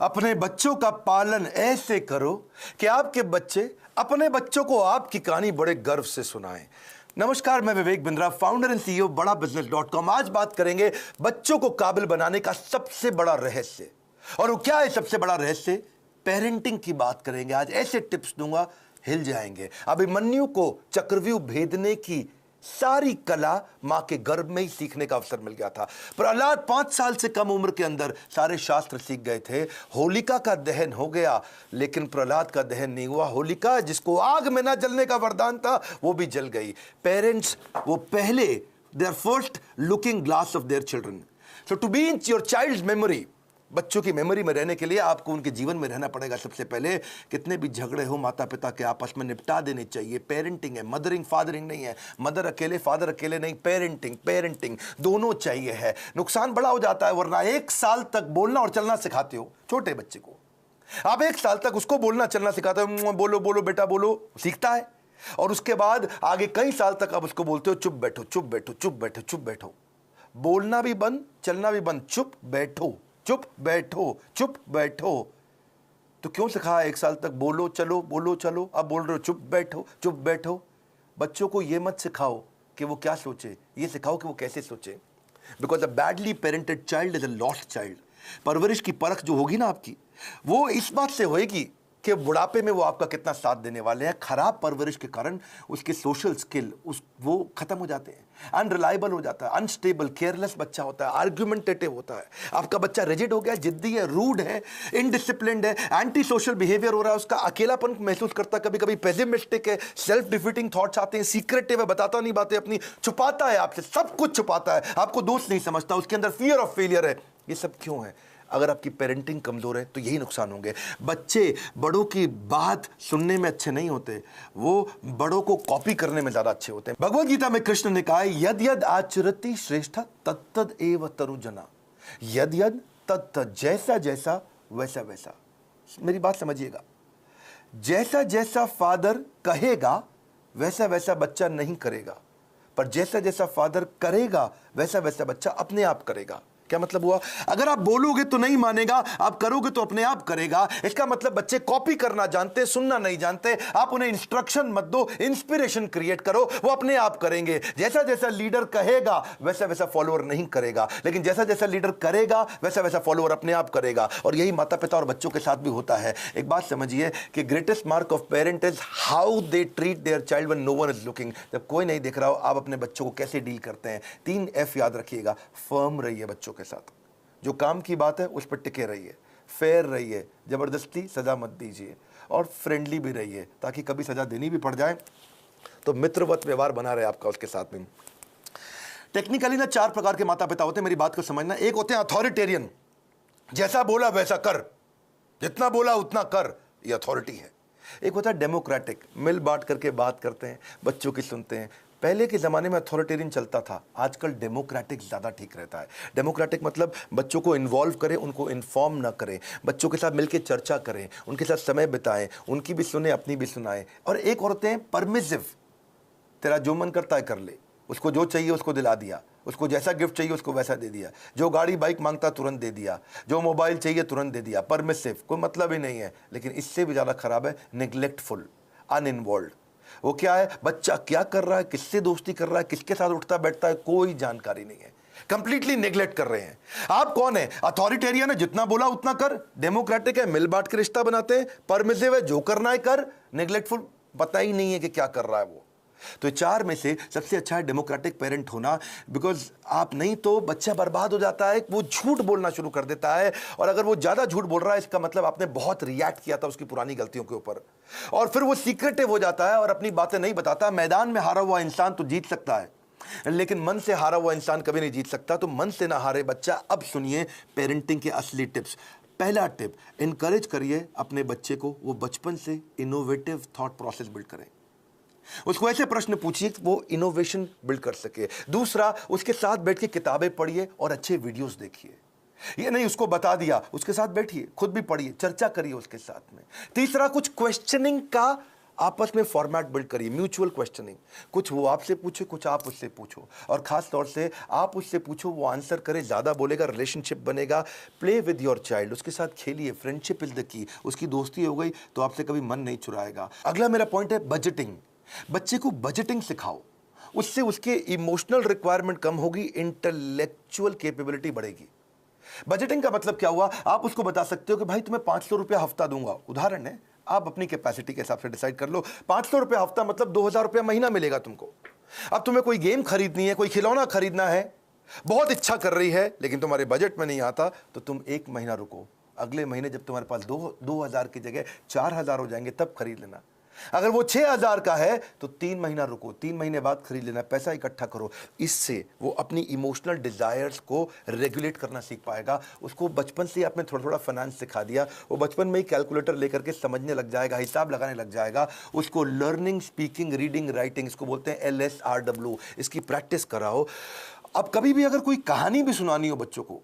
अपने बच्चों का पालन ऐसे करो कि आपके बच्चे अपने बच्चों को आपकी कहानी बड़े गर्व से सुनाएं। नमस्कार, मैं Vivek Bindra, founder and CEO बड़ा बिजनेस.com। आज बात करेंगे बच्चों को काबिल बनाने का सबसे बड़ा रहस्य। और वो क्या है सबसे बड़ा रहस्य? पेरेंटिंग की बात करेंगे। आज ऐसे टिप्स दूंगा, हिल जाएंगे। अभिमन्यु को चक्रव्यूह भेदने की सारी कला मां के गर्भ में ही सीखने का अवसर मिल गया था। प्रहलाद 5 साल से कम उम्र के अंदर सारे शास्त्र सीख गए थे। होलिका का दहन हो गया, लेकिन प्रहलाद का दहन नहीं हुआ। होलिका, जिसको आग में ना जलने का वरदान था, वो भी जल गई। पेरेंट्स वो पहले, they are first looking glass of their children. So to be in your child's memory, बच्चों की मेमोरी में रहने के लिए आपको उनके जीवन में रहना पड़ेगा। सबसे पहले कितने भी झगड़े हो माता पिता के आपस में निपटा देने चाहिए। पेरेंटिंग है, मदरिंग फादरिंग नहीं है। मदर अकेले फादर अकेले नहीं, पेरेंटिंग दोनों चाहिए है। नुकसान बड़ा हो जाता है, वरना 1 साल तक बोलना और चलना सिखाते हो छोटे बच्चे को। आप 1 साल तक उसको बोलना चलना सिखाते हो, बोलो बोलो बेटा बोलो, सीखता है। और उसके बाद आगे कई साल तक आप उसको बोलते हो चुप बैठो चुप बैठो चुप बैठो चुप बैठो। बोलना भी बंद, चलना भी बंद, चुप बैठो चुप बैठो चुप बैठो। तो क्यों सिखाया 1 साल तक बोलो चलो, अब बोल रहे हो चुप बैठो। बच्चों को यह मत सिखाओ कि वो क्या सोचे, ये सिखाओ कि वो कैसे सोचे। Because a badly parented child is a lost child. परवरिश की परख जो होगी ना आपकी, वो इस बात से होगी कि बुढ़ापे में वो आपका कितना साथ देने वाले हैं। खराब परवरिश के कारण उसके सोशल स्किल वो खत्म हो जाते हैं, अनरिलायबल हो जाता है, अनस्टेबल, केयरलेस बच्चा होता है, आर्ग्यूमेंटेटिव होता है। आपका बच्चा रिजिड हो गया, जिद्दी है, रूड है, इनडिसिप्लिन्ड है, एंटी सोशल बिहेवियर हो रहा है, उसका अकेलापन महसूस करता है, कभी कभी पेसिमिस्टिक है, सेल्फ डिफीटिंग थॉट्स आते हैं, सीक्रेटिव है, बताता नहीं बातें अपनी, छुपाता है आपसे, सब कुछ छुपाता है, आपको दोस्त नहीं समझता, उसके अंदर फियर ऑफ फेलियर है। ये सब क्यों है? अगर आपकी पेरेंटिंग कमजोर है तो यही नुकसान होंगे। बच्चे बड़ों की बात सुनने में अच्छे नहीं होते, वो बड़ों को कॉपी करने में ज्यादा अच्छे होते हैं। भगवद गीता में कृष्ण ने कहा है, यद यद आचरति श्रेष्ठ तत्तद एव तरुजना। यद यद तत्तद, जैसा जैसा वैसा वैसा। मेरी बात समझिएगा, जैसा जैसा फादर कहेगा वैसा वैसा बच्चा नहीं करेगा, पर जैसा जैसा फादर करेगा वैसा वैसा बच्चा अपने आप करेगा। क्या मतलब हुआ? अगर आप बोलोगे तो नहीं मानेगा, आप करोगे तो अपने आप करेगा। इसका मतलब बच्चे कॉपी करना जानते, सुनना नहीं जानते। आप उन्हें इंस्ट्रक्शन मत दो, इंस्पिरेशन क्रिएट करो, वो अपने आप करेंगे। जैसा जैसा लीडर कहेगा वैसा वैसा फॉलोअर नहीं करेगा, लेकिन जैसा जैसा लीडर करेगा वैसा वैसा फॉलोअर अपने आप करेगा। और यही माता पिता और बच्चों के साथ भी होता है। एक बात समझिए कि greatest mark of parent is how they treat their child when no one is looking. जब कोई नहीं देख रहा हो, आप अपने बच्चों को कैसे डील करते हैं। 3 F याद रखिएगा। फर्म रहिए बच्चों के साथ, जो काम की बात है उस पर टिके रहिए, फेयर रहिए, जबरदस्ती सजा मत दीजिए, और फ्रेंडली भी रहिए, ताकि कभी सजा देनी भी पड़ जाए तो मित्रवत व्यवहार बना रहे आपका उसके साथ में। टेक्निकली ना 4 प्रकार के माता पिता होते हैं, मेरी बात को समझना। एक होते हैं अथॉरिटेरियन, जैसा बोला वैसा कर, जितना बोला उतना कर, ये अथॉरिटी है। एक होता है डेमोक्रेटिक, मिल बांट करके बात करते हैं, बच्चों की सुनते हैं। पहले के ज़माने में अथॉरिटेरियन चलता था, आजकल डेमोक्रेटिक ज़्यादा ठीक रहता है। डेमोक्रेटिक मतलब बच्चों को इन्वॉल्व करें, उनको इन्फॉर्म ना करें, बच्चों के साथ मिलकर चर्चा करें, उनके साथ समय बिताएं, उनकी भी सुने, अपनी भी सुनाएं। और एक और होते हैं परमिसिव, तेरा जो मन करता है कर ले, उसको जो चाहिए उसको दिला दिया, उसको जैसा गिफ्ट चाहिए उसको वैसा दे दिया, जो गाड़ी बाइक मांगता तुरंत दे दिया, जो मोबाइल चाहिए तुरंत दे दिया। परमिसिव, कोई मतलब ही नहीं है। लेकिन इससे भी ज़्यादा खराब है निग्लेक्टफुल, अनइन्वॉल्व। वो क्या है? बच्चा क्या कर रहा है, किससे दोस्ती कर रहा है, किसके साथ उठता बैठता है, कोई जानकारी नहीं है, कंप्लीटली नेग्लेक्ट कर रहे हैं। आप कौन है? अथॉरिटेरियन है, जितना बोला उतना कर। डेमोक्रेटिक है, मिल बांट के रिश्ता बनाते हैं। परमिसिव है, जो करना है कर। नेग्लेक्टफुल, पता ही नहीं है कि क्या कर रहा है वो। तो 4 में से सबसे अच्छा है डेमोक्रेटिक पेरेंट होना। बिकॉज आप नहीं तो बच्चा बर्बाद हो जाता है, वो झूठ बोलना शुरू कर देता है। और अगर वो ज्यादा झूठ बोल रहा है, इसका मतलब आपने बहुत रिएक्ट किया था उसकी पुरानी गलतियों के ऊपर, और फिर वो सीक्रेटिव हो जाता है और अपनी बातें नहीं बताता। मैदान में हारा हुआ इंसान तो जीत सकता है, लेकिन मन से हारा हुआ इंसान कभी नहीं जीत सकता। तो मन से ना हारे बच्चा। अब सुनिए पेरेंटिंग के असली टिप्स। पहला टिप, इनकरेज करिए अपने बच्चे को, वो बचपन से इनोवेटिव थॉट प्रोसेस बिल्ड करें। उसको ऐसे प्रश्न पूछिए कि वो इनोवेशन बिल्ड कर सके। दूसरा, उसके साथ बैठ के किताबें पढ़िए और अच्छे वीडियोस देखिए। ये नहीं उसको बता दिया, उसके साथ बैठिए, खुद भी पढ़िए, चर्चा करिए उसके साथ में। तीसरा, कुछ क्वेश्चनिंग का आपस में फॉर्मेट बिल्ड करिए, म्यूचुअल क्वेश्चनिंग, कुछ वो आपसे पूछे, कुछ आप उससे पूछो, और खास तौर से आप उससे पूछो, वो आंसर करे, ज़्यादा बोलेगा, रिलेशनशिप बनेगा। प्ले विद योर चाइल्ड, उसके साथ खेलिए, फ्रेंडशिप इज द की। उसकी दोस्ती हो गई तो आपसे कभी मन नहीं चुराएगा। अगला मेरा पॉइंट है बजटिंग। बच्चे को बजटिंग सिखाओ, उससे उसके इमोशनल रिक्वायरमेंट कम होगी, इंटेलेक्चुअल कैपेबिलिटी बढ़ेगी। बजटिंग का मतलब क्या हुआ, आप उसको बता सकते हो कि भाई तुम्हें 500 रुपया हफ्ता दूंगा, उदाहरण है, आप अपनी कैपेसिटी के हिसाब से डिसाइड कर लो। 500 रुपया हफ्ता मतलब 2000 रुपया महीना मिलेगा तुमको। अब तुम्हें कोई गेम खरीदनी है, कोई खिलौना खरीदना है, बहुत इच्छा कर रही है, लेकिन तुम्हारे बजट में नहीं आता, तो तुम एक महीना रुको, अगले महीने जब तुम्हारे पास 2000 की जगह 4000 हो जाएंगे तब खरीद लेना। अगर वो 6000 का है तो 3 महीना रुको, 3 महीने बाद खरीद लेना, पैसा इकट्ठा करो। इससे वो अपनी इमोशनल डिजायर्स को रेगुलेट करना सीख पाएगा। उसको बचपन से आपने थोड़ा थोड़ा फाइनेंस सिखा दिया, वो बचपन में ही कैलकुलेटर लेकर के समझने लग जाएगा, हिसाब लगाने लग जाएगा। उसको लर्निंग, स्पीकिंग, रीडिंग, राइटिंग, इसको बोलते हैं LSRW, इसकी प्रैक्टिस कराओ। अब कभी भी अगर कोई कहानी भी सुनानी हो बच्चों को,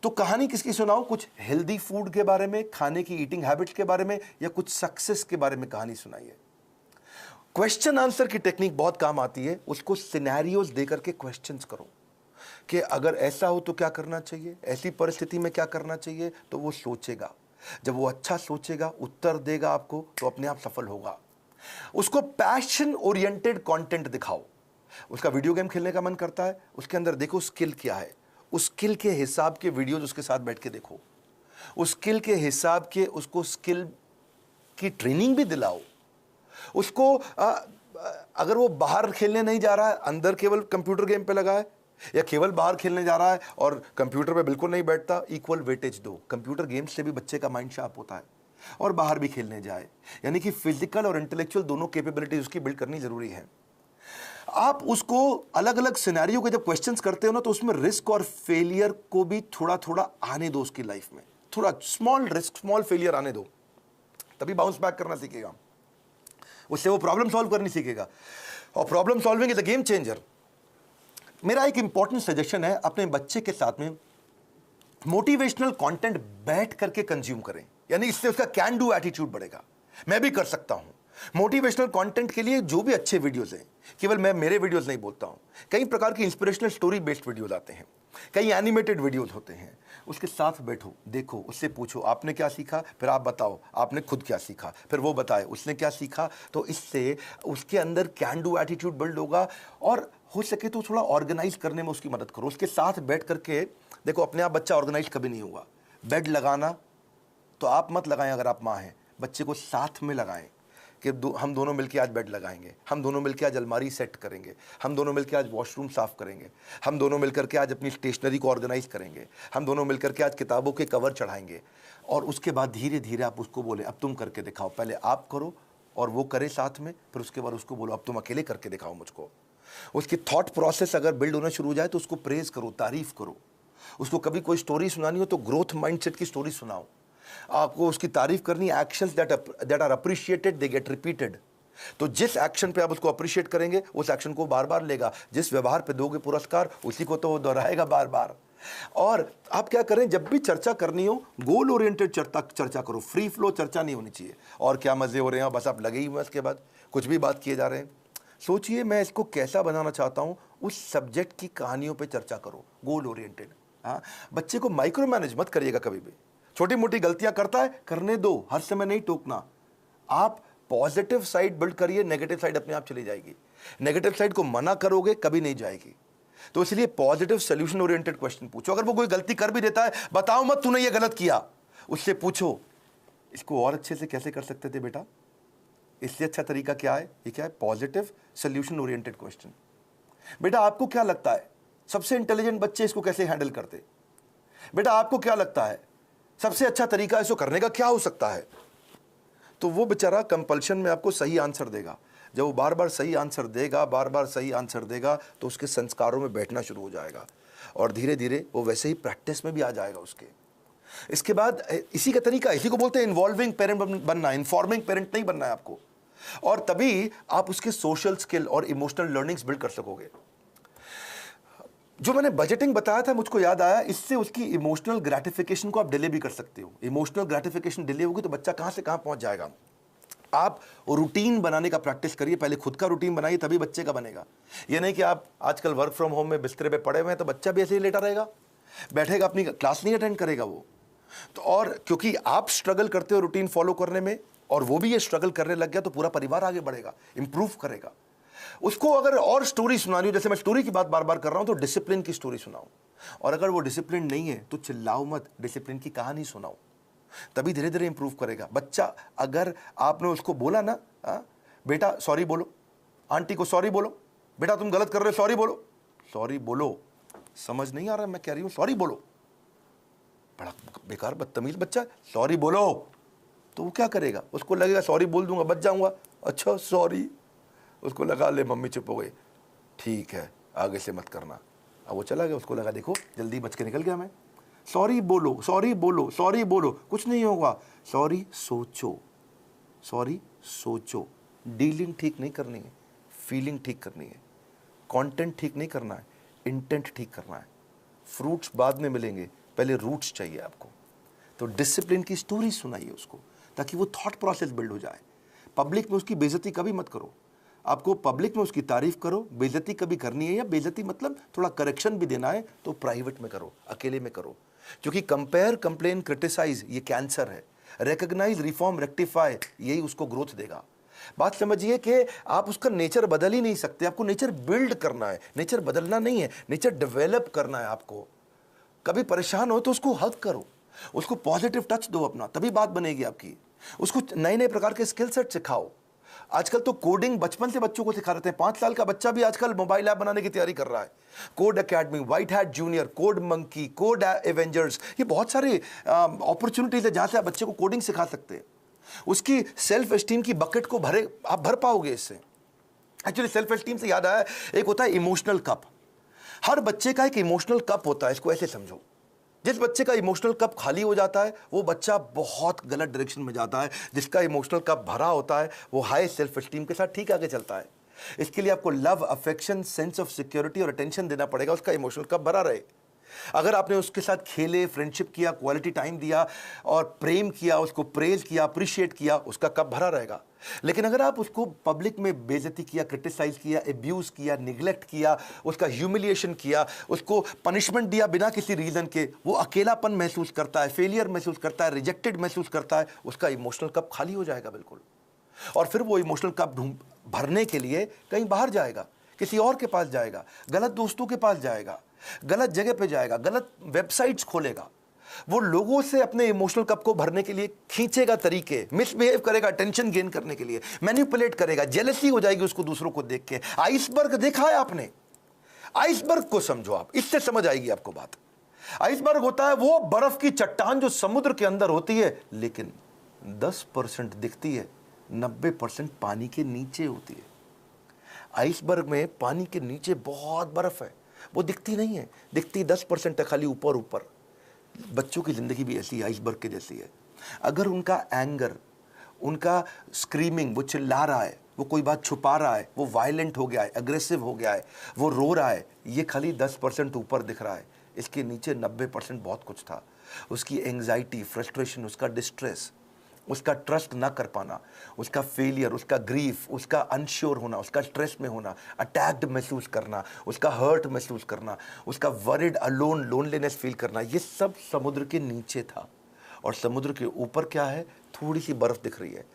तो कहानी किसकी सुनाओ, कुछ हेल्दी फूड के बारे में, खाने की ईटिंग हैबिट्स के बारे में, या कुछ सक्सेस के बारे में कहानी सुनाइए। क्वेश्चन आंसर की टेक्निक बहुत काम आती है। उसको सिनेरियोज देकर के क्वेश्चंस करो कि अगर ऐसा हो तो क्या करना चाहिए, ऐसी परिस्थिति में क्या करना चाहिए, तो वो सोचेगा। जब वो अच्छा सोचेगा, उत्तर देगा आपको, तो अपने आप सफल होगा। उसको पैशन ओरिएंटेड कंटेंट दिखाओ। उसका वीडियो गेम खेलने का मन करता है, उसके अंदर देखो स्किल क्या है, उस स्किल के हिसाब के वीडियोज उसके साथ बैठ के देखो, उस स्किल के हिसाब के उसको स्किल की ट्रेनिंग भी दिलाओ। उसको अगर वो बाहर खेलने नहीं जा रहा है, अंदर केवल कंप्यूटर गेम पे लगा है, या केवल बाहर खेलने जा रहा है और कंप्यूटर पे बिल्कुल नहीं बैठता, इक्वल वेटेज दो। कंप्यूटर गेम्स से भी बच्चे का माइंड शार्प होता है, और बाहर भी खेलने जाए। यानी कि फिजिकल और इंटेलेक्चुअल दोनों कैपेबिलिटीज उसकी बिल्ड करनी जरूरी है। आप उसको अलग अलग सिनेरियो के जब क्वेश्चंस करते हो ना, तो उसमें रिस्क और फेलियर को भी थोड़ा थोड़ा आने दो उसकी लाइफ में। थोड़ा स्मॉल रिस्क, स्मॉल फेलियर आने दो, तभी बाउंस बैक करना सीखेगा। उससे वो प्रॉब्लम सॉल्व करनी सीखेगा, और problem solving is a game changer. मेरा एक इंपॉर्टेंट सजेशन है, अपने बच्चे के साथ में मोटिवेशनल कंटेंट बैठ करके कंज्यूम करें, यानी इससे उसका कैन डू एटीट्यूड बढ़ेगा। मैं भी कर सकता हूं। मोटिवेशनल कंटेंट के लिए जो भी अच्छे वीडियोस हैं, केवल मैं मेरे वीडियोस नहीं बोलता हूं, कई प्रकार की इंस्पिरेशनल स्टोरी बेस्ड वीडियोस आते हैं, कई एनिमेटेड वीडियोस होते हैं। उसके साथ बैठो, देखो, उससे पूछो आपने क्या सीखा, फिर आप बताओ आपने खुद क्या सीखा, फिर वो बताए उसने क्या सीखा। तो इससे उसके अंदर कैन डू एटीट्यूड बिल्ड होगा, और हो सके तो थोड़ा ऑर्गेनाइज करने में उसकी मदद करो। उसके साथ बैठ करके देखो, अपने आप बच्चा ऑर्गेनाइज कभी नहीं हुआ। बेड लगाना तो आप मत लगाएं, अगर आप माँ हैं, बच्चे को साथ में लगाएं कि हम दोनों मिलकर आज बेड लगाएंगे, हम दोनों मिलकर आज अलमारी सेट करेंगे, हम दोनों मिलकर आज वॉशरूम साफ करेंगे, हम दोनों मिलकर के आज अपनी स्टेशनरी को ऑर्गेनाइज करेंगे, हम दोनों मिलकर के आज किताबों के कवर चढ़ाएंगे। और उसके बाद धीरे धीरे आप उसको बोले अब तुम करके दिखाओ, पहले आप करो और वो करे साथ में, फिर उसके बाद उसको बोलो अब तुम अकेले करके दिखाओ मुझको। उसकी थॉट प्रोसेस अगर बिल्ड होना शुरू हो जाए तो उसको प्रेज करो, तारीफ करो। उसको कभी कोई स्टोरी सुनानी हो तो ग्रोथ माइंडसेट की स्टोरी सुनाओ। आपको उसकी तारीफ करनी, actions that are appreciated they get repeated. तो जिस एक्शन पे आप उसको अप्रिशिएट करेंगे, उस एक्शन को बार बार लेगा। जिस व्यवहार पे दोगे पुरस्कार, उसी को तो वो दोहराएगा बार बार। और आप क्या करें, जब भी चर्चा करनी हो, गोल ओरिएंटेड चर्चा करो, फ्री फ्लो चर्चा नहीं होनी चाहिए। और क्या मजे हो रहे हैं, बस आप लगे ही हुए, उसके बाद कुछ भी बात किए जा रहे हैं। सोचिए मैं इसको कैसा बनाना चाहता हूं, उस सब्जेक्ट की कहानियों पे चर्चा करो, गोल ओरिएंटेड। हाँ, बच्चे को माइक्रो मैनेज मत करिएगा कभी भी। छोटी मोटी गलतियां करता है, करने दो, हर समय नहीं टोकना। आप पॉजिटिव साइड बिल्ड करिए, नेगेटिव साइड अपने आप चली जाएगी। नेगेटिव साइड को मना करोगे कभी नहीं जाएगी। तो इसलिए पॉजिटिव सोल्यूशन ओरिएंटेड क्वेश्चन पूछो। अगर वो कोई गलती कर भी देता है, बताओ मत तूने ये गलत किया, उससे पूछो इसको और अच्छे से कैसे कर सकते थे बेटा, इससे अच्छा तरीका क्या है। ये क्या है, पॉजिटिव सोल्यूशन ओरिएंटेड क्वेश्चन। बेटा आपको क्या लगता है सबसे इंटेलिजेंट बच्चे इसको कैसे हैंडल करते, बेटा आपको क्या लगता है सबसे अच्छा तरीका इसको करने का क्या हो सकता है। तो वो बेचारा कंपल्शन में आपको सही आंसर देगा। जब वो बार बार सही आंसर देगा, बार बार सही आंसर देगा, तो उसके संस्कारों में बैठना शुरू हो जाएगा, और धीरे धीरे वो वैसे ही प्रैक्टिस में भी आ जाएगा उसके। इसके बाद इसी का तरीका, इसी को बोलते हैं इन्वॉल्विंग पेरेंट बनना, इन्फॉर्मिंग पेरेंट नहीं बनना है आपको। और तभी आप उसके सोशल स्किल और इमोशनल लर्निंग्स बिल्ड कर सकोगे। जो मैंने बजटिंग बताया था, मुझको याद आया, इससे उसकी इमोशनल ग्रेटिफिकेशन को आप डिले भी कर सकते हो। इमोशनल ग्रेटिफिकेशन डिले होगी तो बच्चा कहां से कहां पहुंच जाएगा। आप रूटीन बनाने का प्रैक्टिस करिए, पहले खुद का रूटीन बनाइए, तभी बच्चे का बनेगा। ये नहीं कि आप आजकल वर्क फ्रॉम होम में बिस्तरे पे पड़े हुए हैं तो बच्चा भी ऐसे ही लेटा रहेगा, बैठेगा, अपनी क्लास नहीं अटेंड करेगा वो। तो और क्योंकि आप स्ट्रगल करते हो रूटीन फॉलो करने में और वो भी ये स्ट्रगल करने लग गया, तो पूरा परिवार आगे बढ़ेगा, इंप्रूव करेगा। उसको अगर और स्टोरी सुनानी हो, जैसे मैं स्टोरी की बात बार बार कर रहा हूं, तो डिसिप्लिन की स्टोरी सुनाओ। और अगर वो डिसिप्लिन नहीं है तो चिल्लाओ मत, डिसिप्लिन की कहानी सुनाओ, तभी धीरे धीरे इंप्रूव करेगा बच्चा। अगर आपने उसको बोला ना, बेटा सॉरी बोलो, आंटी को सॉरी बोलो, बेटा तुम गलत कर रहे हो, सॉरी बोलो, सॉरी बोलो, समझ नहीं आ रहा मैं कह रही हूं, सॉरी बोलो, बड़ा बेकार बदतमीज बच्चा, सॉरी बोलो, तो वो क्या करेगा, उसको लगेगा सॉरी बोल दूंगा बच जाऊंगा, अच्छा सॉरी, उसको लगा ले मम्मी चुप हो गई, ठीक है आगे से मत करना। अब वो चला गया, उसको लगा देखो जल्दी बच के निकल गया मैं, सॉरी बोलो, सॉरी बोलो, सॉरी बोलो, कुछ नहीं होगा, सॉरी सोचो, सॉरी सोचो। डीलिंग ठीक नहीं करनी है, फीलिंग ठीक करनी है, कंटेंट ठीक नहीं करना है, इंटेंट ठीक करना है। फ्रूट्स बाद में मिलेंगे, पहले रूट्स चाहिए आपको। तो डिसिप्लिन की स्टोरी सुनाइए उसको, ताकि वो थॉट प्रोसेस बिल्ड हो जाए। पब्लिक में उसकी बेइज्जती कभी मत करो, आपको पब्लिक में उसकी तारीफ करो, बेइज्जती कभी करनी है, या बेइज्जती मतलब थोड़ा करेक्शन भी देना है तो प्राइवेट में करो, अकेले में करो। क्योंकि कंपेयर, कंप्लेन, क्रिटिसाइज ये कैंसर है। रिकॉग्नाइज, रिफॉर्म, रेक्टिफाई, यही उसको ग्रोथ देगा। बात समझिए कि आप उसका नेचर बदल ही नहीं सकते, आपको नेचर बिल्ड करना है, नेचर बदलना नहीं है, नेचर डेवलप करना है आपको। कभी परेशान हो तो उसको हक करो, उसको पॉजिटिव टच दो अपना, तभी बात बनेगी आपकी। उसको नए नए प्रकार के स्किल सेट सिखाओ। आजकल तो कोडिंग बचपन से बच्चों को सिखा रहे हैं, 5 साल का बच्चा भी आजकल मोबाइल ऐप बनाने की तैयारी कर रहा है। Code academy, white hat junior, code monkey, code Avengers, ये बहुत सारे अपॉर्चुनिटीज है जहां से आप बच्चे को कोडिंग सिखा सकते हैं। उसकी सेल्फ एस्टीम की बकेट को आप भर पाओगे इससे। एक्चुअली सेल्फ एस्टीम से याद आया, एक होता है इमोशनल कप। हर बच्चे का एक इमोशनल कप होता है, इसको ऐसे समझो। जिस बच्चे का इमोशनल कप खाली हो जाता है वो बच्चा बहुत गलत डायरेक्शन में जाता है। जिसका इमोशनल कप भरा होता है वो हाई सेल्फ एस्टीम के साथ ठीक आगे चलता है। इसके लिए आपको love, affection, sense of security और अटेंशन देना पड़ेगा, उसका इमोशनल कप भरा रहे। अगर आपने उसके साथ खेले, फ्रेंडशिप किया, क्वालिटी टाइम दिया और प्रेम किया, उसको प्रेज किया, अप्रिशिएट किया, उसका कप भरा रहेगा। लेकिन अगर आप उसको पब्लिक में बेइज्जती किया, क्रिटिसाइज किया, एब्यूज किया, निगलेक्ट किया, उसका ह्यूमिलिएशन किया, उसको पनिशमेंट दिया बिना किसी रीजन के, वो अकेलापन महसूस करता है, फेलियर महसूस करता है, रिजेक्टेड महसूस करता है, उसका इमोशनल कप खाली हो जाएगा बिल्कुल। और फिर वो इमोशनल कप भरने के लिए कहीं बाहर जाएगा, किसी और के पास जाएगा, गलत दोस्तों के पास जाएगा, गलत जगह पे जाएगा, गलत वेबसाइट्स खोलेगा। वो लोगों से अपने इमोशनल कप को भरने के लिए खींचेगा तरीके, मिसबिहेव करेगा अटेंशन गेन करने के लिए, मैनिपुलेट करेगा, जेलसी हो जाएगी उसको दूसरों को देख के। आइसबर्ग देखा है आपने? आइसबर्ग को समझो आप, इससे समझ आएगी आपको बात। आइसबर्ग होता है वो बर्फ की चट्टान जो समुद्र के अंदर होती है, लेकिन 10% दिखती है, 90% पानी के नीचे होती है। आइसबर्ग में पानी के नीचे बहुत बर्फ है, वो दिखती नहीं है, दिखती 10% है, खाली ऊपर ऊपर। बच्चों की जिंदगी भी ऐसी आइसबर्ग के जैसी है। अगर उनका एंगर, उनका स्क्रीमिंग, वो चिल्ला रहा है, वो कोई बात छुपा रहा है, वो वायलेंट हो गया है, अग्रेसिव हो गया है, वो रो रहा है, ये खाली 10% ऊपर दिख रहा है, इसके नीचे 90% बहुत कुछ था। उसकी एंग्जाइटी, फ्रस्ट्रेशन, उसका डिस्ट्रेस, उसका ट्रस्ट ना कर पाना, उसका फेलियर, उसका ग्रीफ, उसका अनश्योर होना, उसका स्ट्रेस में होना, अटैक्ड महसूस करना, उसका हर्ट महसूस करना, उसका वरिड, अलोन, लोनलीनेस फील करना, ये सब समुद्र के नीचे था। और समुद्र के ऊपर क्या है? थोड़ी सी बर्फ दिख रही है।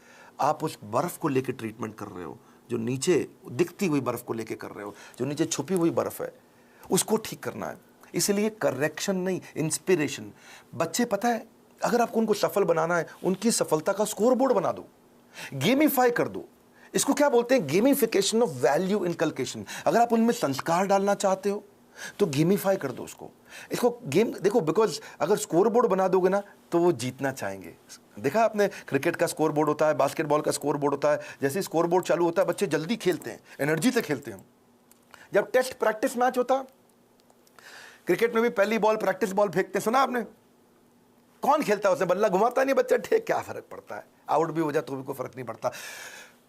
आप उस बर्फ को लेकर ट्रीटमेंट कर रहे हो, जो नीचे दिखती हुई बर्फ को लेकर कर रहे हो, जो नीचे छुपी हुई बर्फ है, उसको ठीक करना है। इसलिए करेक्शन नहीं, इंस्पिरेशन। बच्चे पता है, अगर आपको उनको सफल बनाना है, उनकी सफलता का स्कोर बोर्ड बना दो, गेमिफाई कर दो। इसको क्या बोलते हैं? Gamification of value inculcation. अगर आप उनमें संस्कार डालना चाहते हो तो गेमिफाई कर दो उसको। इसको गेम देखो, बिकॉज अगर स्कोर बोर्ड बना दोगे ना तो वो जीतना चाहेंगे। देखा आपने, क्रिकेट का स्कोर बोर्ड होता है, बास्केटबॉल का स्कोर बोर्ड होता है। जैसे स्कोर बोर्ड चालू होता है, बच्चे जल्दी खेलते हैं, एनर्जी से खेलते हैं। जब टेस्ट प्रैक्टिस मैच होता, क्रिकेट में भी पहली बॉल प्रैक्टिस बॉल फेंकते, सुना आपने? कौन खेलता है उसमें? बल्ला घुमाता नहीं बच्चा, ठीक, क्या फर्क पड़ता है, आउट भी हो जाए तो भी कोई फर्क नहीं पड़ता।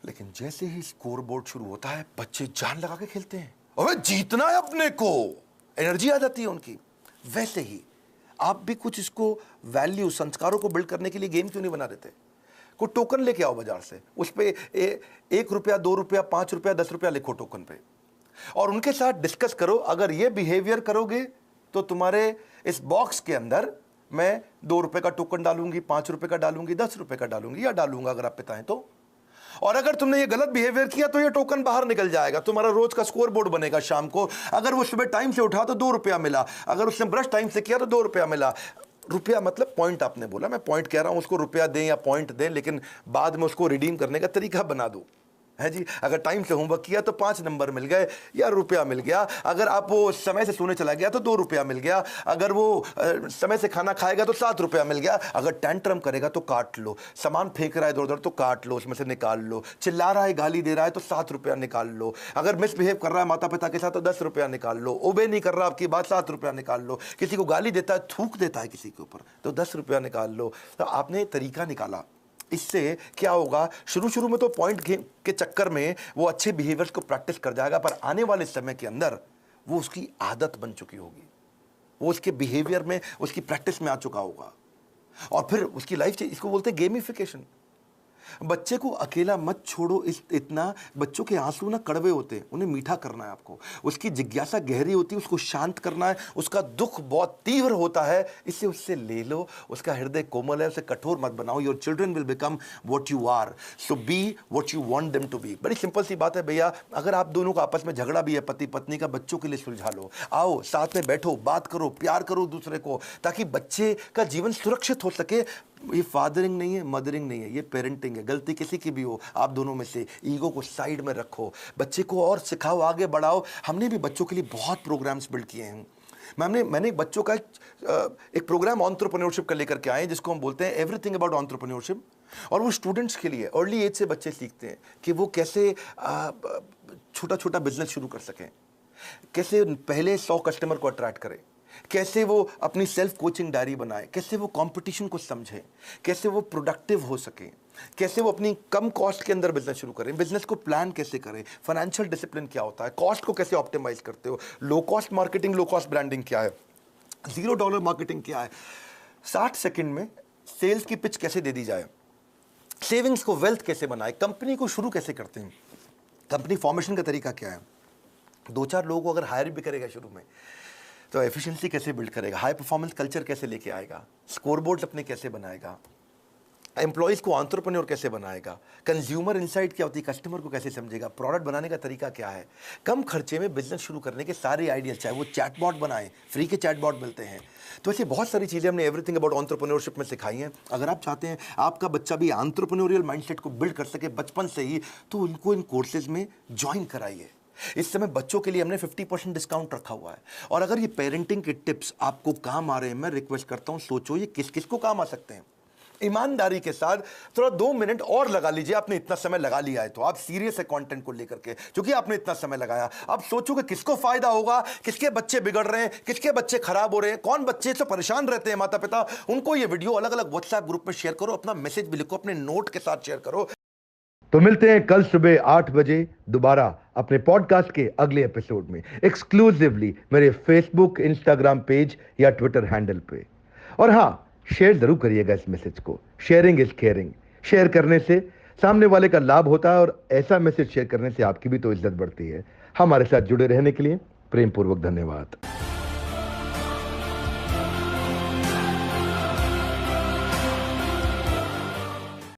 लेकिन जैसे ही स्कोर बोर्ड शुरू होता है, बच्चे जान लगा के खेलते हैं, अबे जीतना है अपने को, एनर्जी आ जाती है उनकी। वैसे ही आप भी कुछ इसको वैल्यू, संस्कारों को बिल्ड करने के लिए गेम क्यों नहीं बना देते? को टोकन लेके आओ बाजार से, उस पे 1 रुपया, 2 रुपया, 5 रुपया, 10 रुपया लिखो टोकन पे, और उनके साथ डिस्कस करो। अगर ये बिहेवियर करोगे तो तुम्हारे इस बॉक्स के अंदर मैं 2 रुपए का टोकन डालूंगी, 5 रुपए का डालूंगी, 10 रुपए का डालूंगी या डालूंगा अगर आप पिता हैं तो। और अगर तुमने ये गलत बिहेवियर किया तो ये टोकन बाहर निकल जाएगा, तुम्हारा रोज का स्कोर बोर्ड बनेगा शाम को। अगर वो सुबह टाइम से उठा तो 2 रुपया मिला, अगर उसने ब्रश टाइम से किया तो 2 रुपया मिला। रुपया मतलब पॉइंट, आपने बोला, मैं पॉइंट कह रहा हूं, उसको रुपया दें या पॉइंट दें, लेकिन बाद में उसको रिडीम करने का तरीका बना दो, है जी। अगर टाइम से होमवर्क किया तो 5 नंबर मिल गए या रुपया मिल गया, अगर आप वो समय से सोने चला गया तो 2 रुपया मिल गया, अगर वो समय से खाना खाएगा तो 7 रुपया मिल गया, अगर टेंट्रम करेगा तो काट लो, सामान फेंक रहा है इधर उधर तो काट लो, उसमें से निकाल लो, चिल्ला रहा है, गाली दे रहा है तो 7 रुपया निकाल लो, अगर मिसबिहेव कर रहा है माता पिता के साथ तो 10 रुपया निकाल लो, ओबे नहीं कर रहा आपकी बात 7 रुपया निकाल लो, किसी को गाली देता है, थूक देता है किसी के ऊपर तो 10 रुपया निकाल लो। तो आपने तरीका निकाला। इससे क्या होगा, शुरू में तो पॉइंट गेम के चक्कर में वो अच्छे बिहेवियर्स को प्रैक्टिस कर जाएगा, पर आने वाले समय के अंदर वो उसकी आदत बन चुकी होगी, वो उसके बिहेवियर में, उसकी प्रैक्टिस में आ चुका होगा, और फिर उसकी लाइफ, इसको बोलते हैं गेमिफिकेशन। बच्चे को अकेला मत छोड़ो, इतना बच्चों के आंसू ना कड़वे होते हैं, उन्हें मीठा करना है आपको, उसकी जिज्ञासा गहरी होती है, उसको शांत करना है, उसका दुख बहुत तीव्र होता है, इससे उससे ले लो, उसका हृदय कोमल है, उसे कठोर मत बनाओ। Your children will become what you are, so be what you want them to be. बड़ी सिंपल सी बात है भैया, अगर आप दोनों का आपस में झगड़ा भी है पति पत्नी का, बच्चों के लिए सुलझा लो, आओ साथ में बैठो, बात करो, प्यार करो दूसरे को, ताकि बच्चे का जीवन सुरक्षित हो सके। ये फादरिंग नहीं है, मदरिंग नहीं है, ये पेरेंटिंग है। गलती किसी की भी हो, आप दोनों में से ईगो को साइड में रखो, बच्चे को और सिखाओ, आगे बढ़ाओ। हमने भी बच्चों के लिए बहुत प्रोग्राम्स बिल्ड किए हैं। मैंने बच्चों का एक प्रोग्राम एंटरप्रेन्योरशिप का लेकर के आए, जिसको हम बोलते हैं एवरीथिंग अबाउट एंटरप्रेन्योरशिप, और वो स्टूडेंट्स के लिए अर्ली एज से बच्चे सीखते हैं कि वो कैसे छोटा छोटा बिजनेस शुरू कर सकें, कैसे पहले 100 कस्टमर को अट्रैक्ट करें, कैसे वो अपनी सेल्फ कोचिंग डायरी बनाए, कैसे वो कंपटीशन को समझें, कैसे वो प्रोडक्टिव हो सके, कैसे वो अपनी कम कॉस्ट के अंदर बिजनेस शुरू करें, बिजनेस को प्लान कैसे करें, फाइनेंशियल डिसिप्लिन क्या होता है, कॉस्ट को कैसे ऑप्टिमाइज करते हो, low cost marketing, low cost branding क्या है, $0 मार्केटिंग क्या है, 60 सेकंड में सेल्स की पिच कैसे दे दी जाए, सेविंग्स को वेल्थ कैसे बनाए, कंपनी को शुरू कैसे करते हैं, कंपनी फॉर्मेशन का तरीका क्या है, 2-4 लोगों को अगर हायर भी करेगा शुरू में तो एफिशिएंसी कैसे बिल्ड करेगा, हाई परफॉर्मेंस कल्चर कैसे लेके आएगा, स्कोरबोर्ड अपने कैसे बनाएगा, एम्प्लॉइज़ को एंटरप्रेन्योर कैसे बनाएगा, कंज्यूमर इनसाइट क्या होती है, कस्टमर को कैसे समझेगा, प्रोडक्ट बनाने का तरीका क्या है, कम खर्चे में बिजनेस शुरू करने के सारे आइडियाज, चाहे वो चैटबॉट बनाएं, फ्री के चैटबॉट मिलते हैं। तो ऐसी बहुत सारी चीज़ें हमने एवरीथिंग अबाउट एंटरप्रेन्योरशिप में सिखाई हैं। अगर आप चाहते हैं आपका बच्चा भी एंटरप्रेन्योरियल माइंडसेट को बिल्ड कर सके बचपन से ही, तो उनको इन कोर्सेज में ज्वाइन कराइए। इस समय बच्चों के लिए हमने 50% डिस्काउंट रखा हुआ है, और अगर ये पेरेंटिंग के टिप्स आपको काम आ रहे हैं, मैं रिक्वेस्ट करता हूं सोचो ये किस किस को काम आ सकते हैं। ईमानदारी के साथ थोड़ा 2 मिनट और लगा लीजिए। आपने इतना समय लगा लिया है तो आप सीरियस है कंटेंट को लेकर के, क्योंकि आपने इतना समय लगाया। अब सोचो कि किसको फायदा होगा, किसके बच्चे बिगड़ रहे हैं, किसके बच्चे खराब हो रहे हैं, कौन बच्चे से परेशान रहते हैं माता पिता, उनको ये वीडियो अलग अलग व्हाट्सएप ग्रुप में शेयर करो, अपना मैसेज भी लिखो, अपने नोट के साथ शेयर करो। तो मिलते हैं कल सुबह 8 बजे दोबारा अपने पॉडकास्ट के अगले एपिसोड में, एक्सक्लूसिवली मेरे फेसबुक, इंस्टाग्राम पेज या ट्विटर हैंडल पे। और हां, शेयर जरूर करिएगा इस मैसेज को। Sharing is caring. शेयर करने से सामने वाले का लाभ होता है, और ऐसा मैसेज शेयर करने से आपकी भी तो इज्जत बढ़ती है। हमारे साथ जुड़े रहने के लिए प्रेम पूर्वक धन्यवाद।